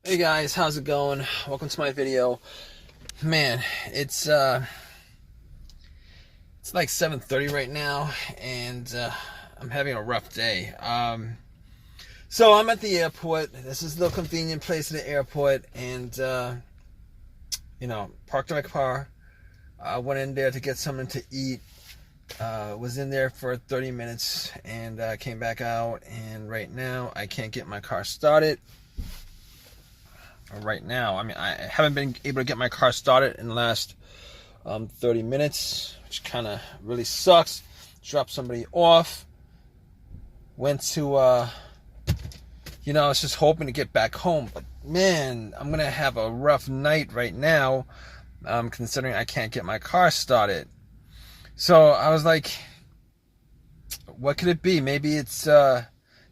Hey guys, how's it going? Welcome to my video. Man, it's like 7:30 right now, and I'm having a rough day. So I'm at the airport. This is the convenient place at the airport, and parked my car. I went in there to get something to eat. Was in there for 30 minutes, and came back out. And right now, I can't get my car started. Right now, I haven't been able to get my car started in the last 30 minutes, which kind of really sucks. Dropped somebody off. Went to, I was just hoping to get back home. But man, I'm going to have a rough night right now, considering I can't get my car started. So I was like, what could it be? Maybe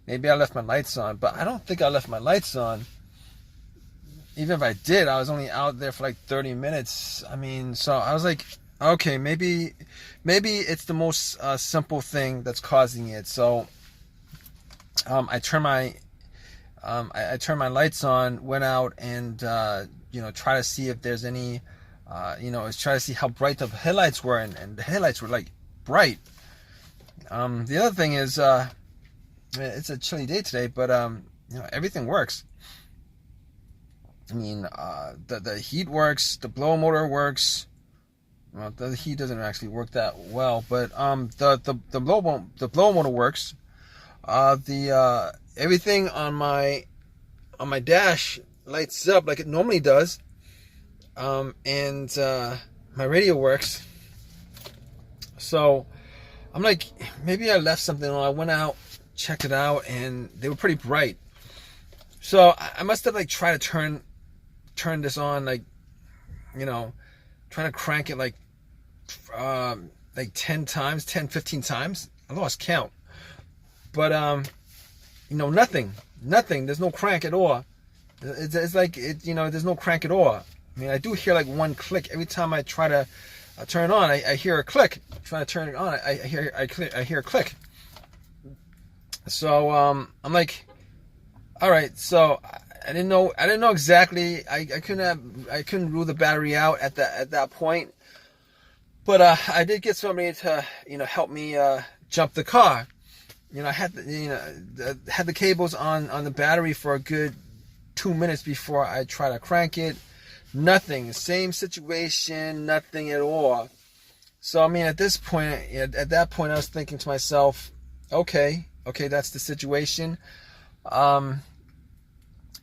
maybe I left my lights on, but I don't think I left my lights on. Even if I did, I was only out there for like 30 minutes. So I was like, okay, maybe it's the most simple thing that's causing it. So I turned my lights on, went out, and try to see if there's any, try to see how bright the headlights were, and the headlights were like bright. The other thing is, it's a chilly day today, but everything works. The heat works, the blower motor works. Well, the heat doesn't actually work that well, but the blower motor works. Everything on my dash lights up like it normally does. And my radio works. So I'm like, maybe I left something on. I went out, checked it out, and they were pretty bright. So I must have tried to turn this on, trying to crank it like 10 times, 10, 15 times. I lost count. But, nothing. There's no crank at all. It's like, there's no crank at all. I do hear like one click. Every time I try to turn it on, I hear a click. Trying to turn it on, I hear a click. So, I'm like, all right, so I didn't know exactly. I couldn't rule the battery out at that point. But I did get somebody to help me jump the car. I had had the cables on the battery for a good 2 minutes before I try to crank it. Nothing. Same situation. Nothing at all. So at this point, at that point, I was thinking to myself, okay, that's the situation.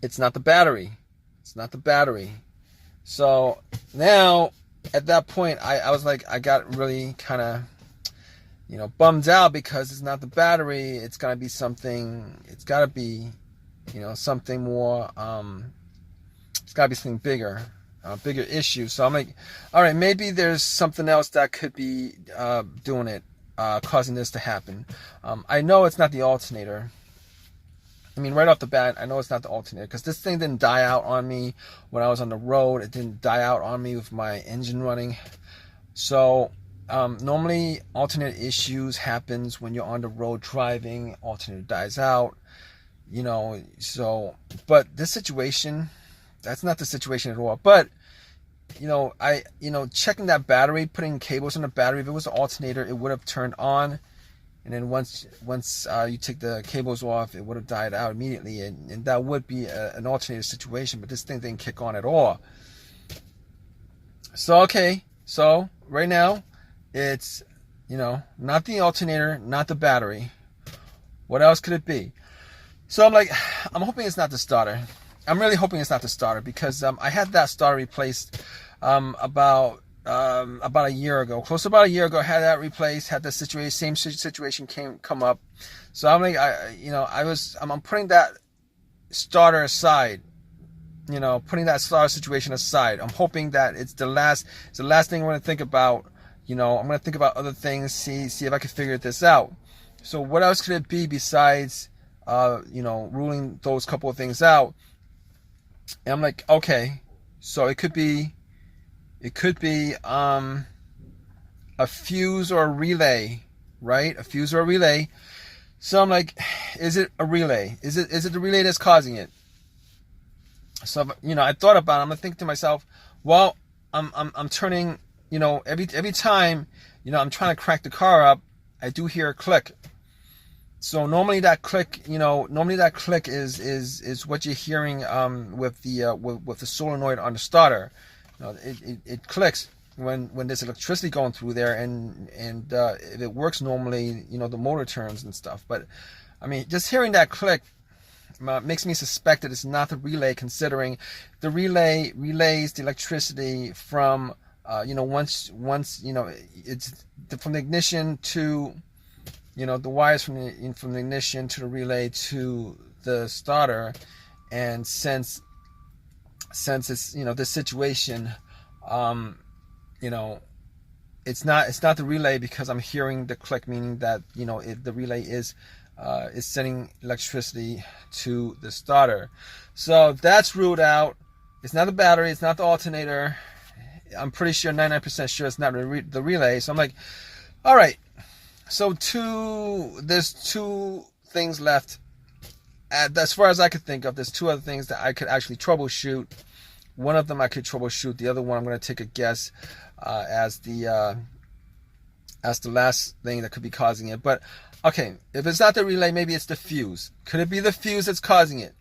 It's not the battery. So now, at that point, I was like, I got really kind of, bummed out because it's not the battery. It's got to be something. It's got to be, something more. It's got to be something bigger, bigger issue. So I'm like, all right, maybe there's something else that could be doing it, causing this to happen. I know it's not the alternator. Right off the bat, I know it's not the alternator because this thing didn't die out on me when I was on the road. It didn't die out on me with my engine running. So normally alternator issues happens when you're on the road driving. Alternator dies out, So, but this situation, that's not the situation at all. But checking that battery, putting cables on the battery. If it was an alternator, it would have turned on. And then once you take the cables off, it would have died out immediately, and that would be an alternator situation. But this thing didn't kick on at all. So so right now, it's not the alternator, not the battery. What else could it be? So I'm hoping it's not the starter. I'm really hoping it's not the starter because I had that starter replaced about a year ago, close to about a year ago. I had that replaced, had the same situation come up. So I'm like, I'm putting that starter aside, putting that starter situation aside. I'm hoping that it's the last thing I'm going to think about. I'm going to think about other things, see if I can figure this out. So what else could it be besides, ruling those couple of things out? And I'm like, okay, so it could be a fuse or a relay, right? A fuse or a relay. So I'm like, is it a relay? Is it the relay that's causing it? So, I thought about it. I'm thinking to myself, well, I'm turning, every time, I'm trying to crank the car up, I do hear a click. So normally that click is what you're hearing with the solenoid on the starter. It clicks when there's electricity going through there, and if it works normally, the motor turns and stuff. But I mean, just hearing that click makes me suspect that it's not the relay, considering the relay relays the electricity from once it's from the ignition to the wires from the ignition to the relay to the starter. And since it's this situation, it's not the relay, because I'm hearing the click, meaning that the relay is sending electricity to the starter. So that's ruled out. It's not the battery, it's not the alternator. I'm pretty sure, 99% sure it's not the relay. So I'm like, all right, so there's two things left. As far as I could think of, there's two other things that I could actually troubleshoot. One of them I could troubleshoot. The other one I'm going to take a guess as the last thing that could be causing it. But okay, if it's not the relay, maybe it's the fuse. Could it be the fuse that's causing it?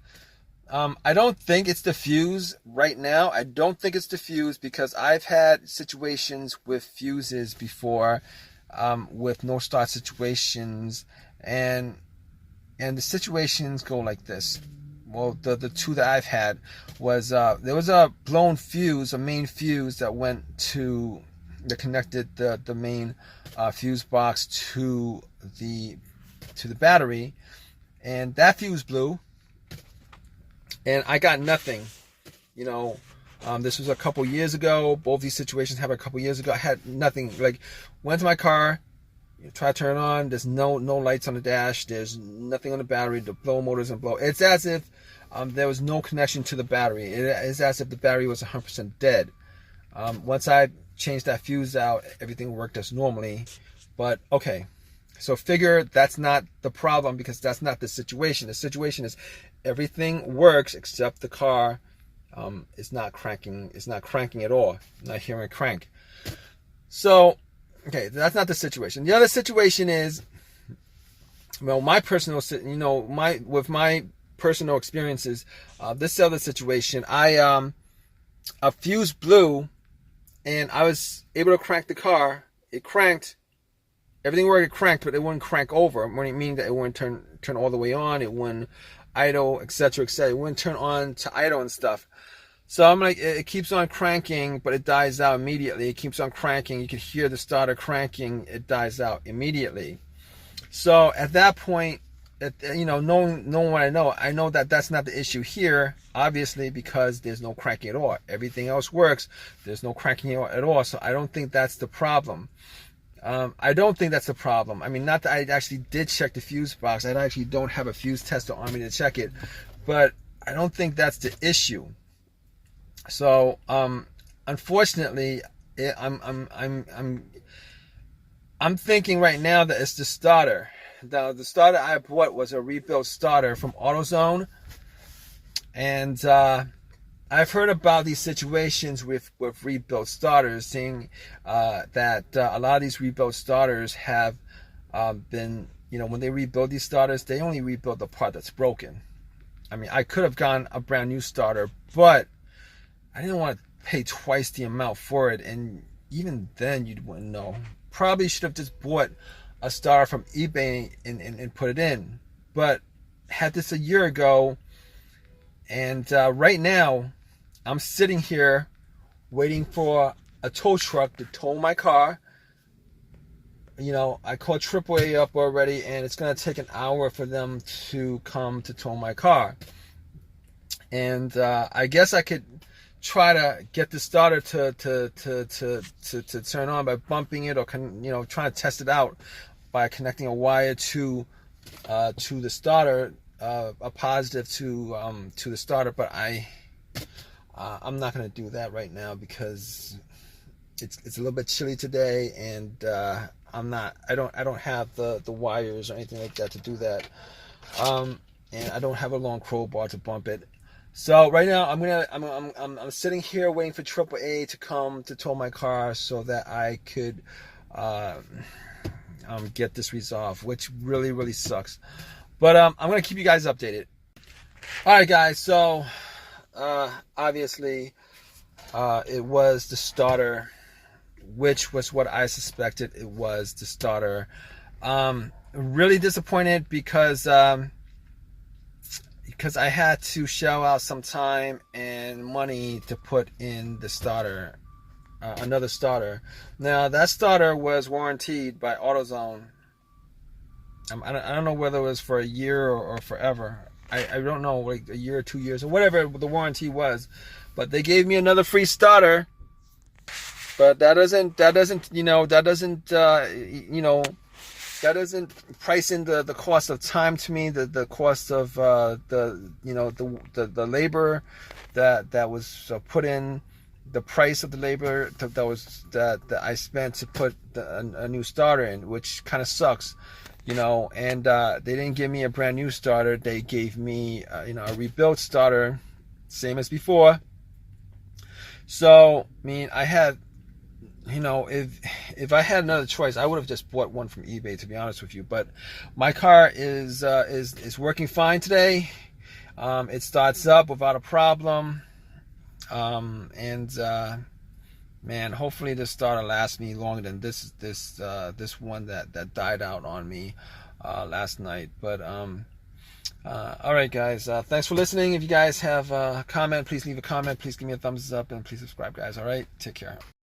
I don't think it's the fuse right now. I don't think it's the fuse, because I've had situations with fuses before, with no start situations, and the situations go like this. Well, the two that I've had was there was a blown fuse, a main fuse that connected the main fuse box to the battery, and that fuse blew, and I got nothing. This was a couple years ago. Both these situations happened a couple years ago. I had nothing. Like, went to my car, try to turn it on. There's no lights on the dash. There's nothing on the battery. The blow motor doesn't blow. It's as if there was no connection to the battery. It is as if the battery was 100% dead. Once I changed that fuse out, everything worked as normally. But okay, so figure that's not the problem, because that's not the situation. The situation is everything works except the car is not cranking. It's not cranking at all. I'm not hearing a crank. So okay, that's not the situation. The other situation is, well, my personal experiences. This other situation, a fuse blew, and I was able to crank the car. It cranked. Everything worked. It cranked, but it wouldn't crank over. Meaning that it wouldn't turn all the way on. It wouldn't idle, etc., etc. It wouldn't turn on to idle and stuff. So I'm like, it keeps on cranking, but it dies out immediately. It keeps on cranking. You can hear the starter cranking. It dies out immediately. So at that point, knowing what I know that that's not the issue here, obviously, because there's no cranking at all. Everything else works. There's no cranking at all. So I don't think that's the problem. I don't think that's the problem. I mean, not that I actually did check the fuse box. I actually don't have a fuse tester on me to check it, but I don't think that's the issue. So, unfortunately, I'm thinking right now that it's the starter. The starter I bought was a rebuilt starter from AutoZone, and I've heard about these situations with rebuilt starters, saying that a lot of these rebuilt starters have been, when they rebuild these starters, they only rebuild the part that's broken. I mean, I could have gotten a brand new starter, but I didn't want to pay twice the amount for it, and even then you wouldn't know. Probably should have just bought a starter from eBay and put it in. But had this a year ago, and right now I'm sitting here waiting for a tow truck to tow my car. I called AAA up already, and it's going to take an hour for them to come to tow my car. And I guess I could try to get the starter to turn on by bumping it, or trying to test it out by connecting a wire to the starter, a positive to the starter. But I'm not going to do that right now, because it's a little bit chilly today, and I don't have the wires or anything like that to do that, and I don't have a long crowbar to bump it. So right now I'm sitting here waiting for AAA to come to tow my car so that I could uh, get this resolved, which really sucks. But I'm gonna keep you guys updated. All right, guys. So obviously it was the starter, which was what I suspected. It was the starter. Really disappointed because I had to shell out some time and money to put in the starter, another starter. Now that starter was warranted by AutoZone. I don't know whether it was for a year or forever. I don't know, like a year or 2 years or whatever the warranty was, but they gave me another free starter. But that doesn't price in the cost of time to me, the cost of the labor that was put in, the price of the labor that I spent to put a new starter in, which kind of sucks, and they didn't give me a brand new starter. They gave me a rebuilt starter, same as before. So I mean, I had, if I had another choice, I would have just bought one from eBay, to be honest with you. But my car is working fine today. It starts up without a problem, and man, hopefully this starter lasts me longer than this one that died out on me last night. But all right, guys, thanks for listening. If you guys have a comment, please leave a comment. Please give me a thumbs up, and please subscribe, guys. All right, take care.